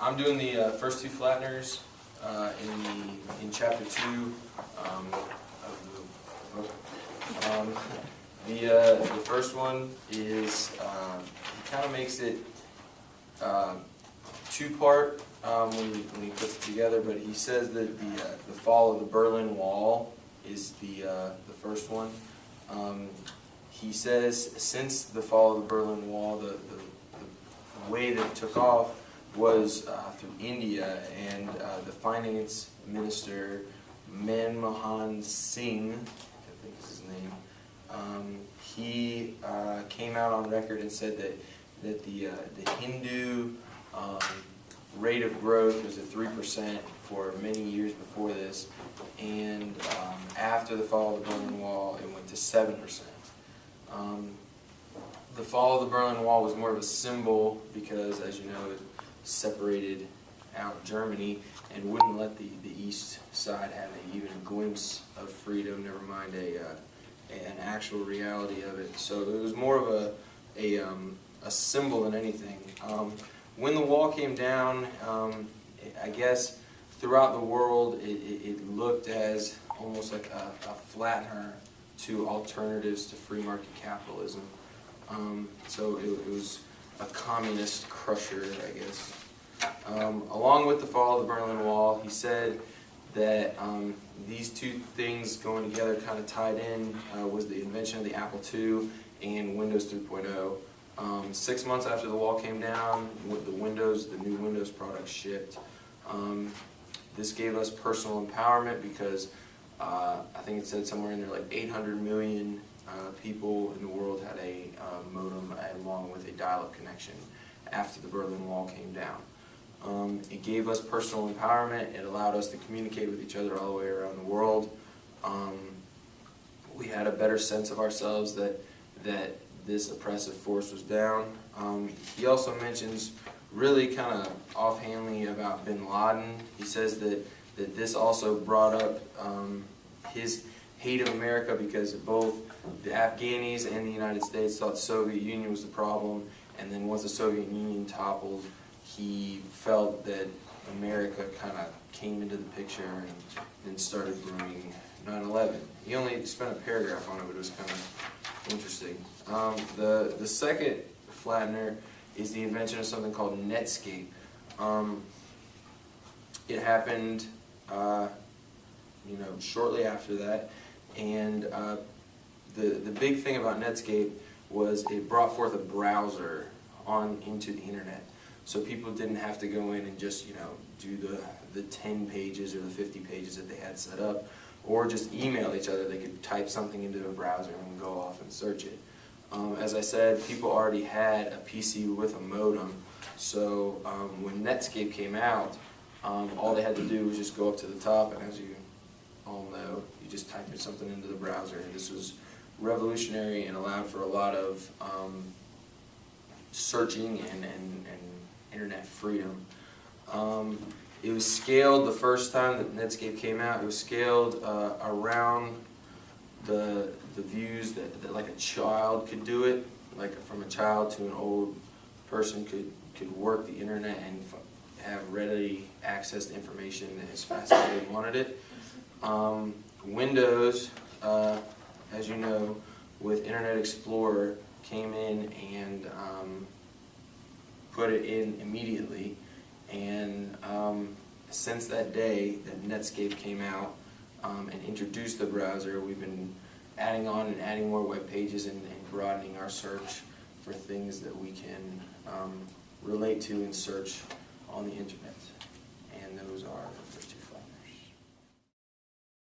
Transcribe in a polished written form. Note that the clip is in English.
I'm doing the first two Flatteners in chapter 2 of the book. The first one is he kind of makes it two-part when he puts it together, but he says that the fall of the Berlin Wall is the first one. He says since the fall of the Berlin Wall, the way that it took off was through India, and the finance minister Manmohan Singh, I think is his name, he came out on record and said that the Hindu rate of growth was at 3% for many years before this, and after the fall of the Berlin Wall it went to 7%. The fall of the Berlin Wall was more of a symbol because, as you know, it separated out Germany and wouldn't let the East side have even a glimpse of freedom, never mind an actual reality of it. So it was more of a symbol than anything. When the wall came down, I guess throughout the world it looked as almost like a flattener to alternatives to free market capitalism. So it was a communist crusher, I guess. Along with the fall of the Berlin Wall, he said that these two things going together kind of tied in was the invention of the Apple II and Windows 3.0. 6 months after the wall came down, with the new Windows products shipped. This gave us personal empowerment because I think it said somewhere in there like 800 million people in the world had a modem along with a dial-up connection after the Berlin Wall came down. It gave us personal empowerment. It allowed us to communicate with each other all the way around the world. We had a better sense of ourselves that this oppressive force was down. He also mentions really kind of offhandedly about bin Laden. He says that this also brought up his hate of America because both the Afghanis and the United States thought the Soviet Union was the problem, and then once the Soviet Union toppled, he felt that America kind of came into the picture and then started brewing 9/11. He only spent a paragraph on it, but it was kind of interesting. The second flattener is the invention of something called Netscape. It happened shortly after that, and the big thing about Netscape was it brought forth a browser into the internet, so people didn't have to go in and just do the 10 pages or the 50 pages that they had set up, or just email each other. They could type something into a browser and go off and search it. As I said, people already had a PC with a modem, so when Netscape came out, all they had to do was just go up to the top, and as you all know, you just type something into the browser. And this was revolutionary and allowed for a lot of searching and internet freedom. It was scaled the first time that Netscape came out. It was scaled around the views that like a child could do it, like from a child to an old person could work the internet and have readily access to information as fast as they wanted it. Windows, as you know, with Internet Explorer, came in and put it in immediately, and since that day that Netscape came out and introduced the browser, we've been adding on and adding more web pages and broadening our search for things that we can relate to and search on the internet, and those are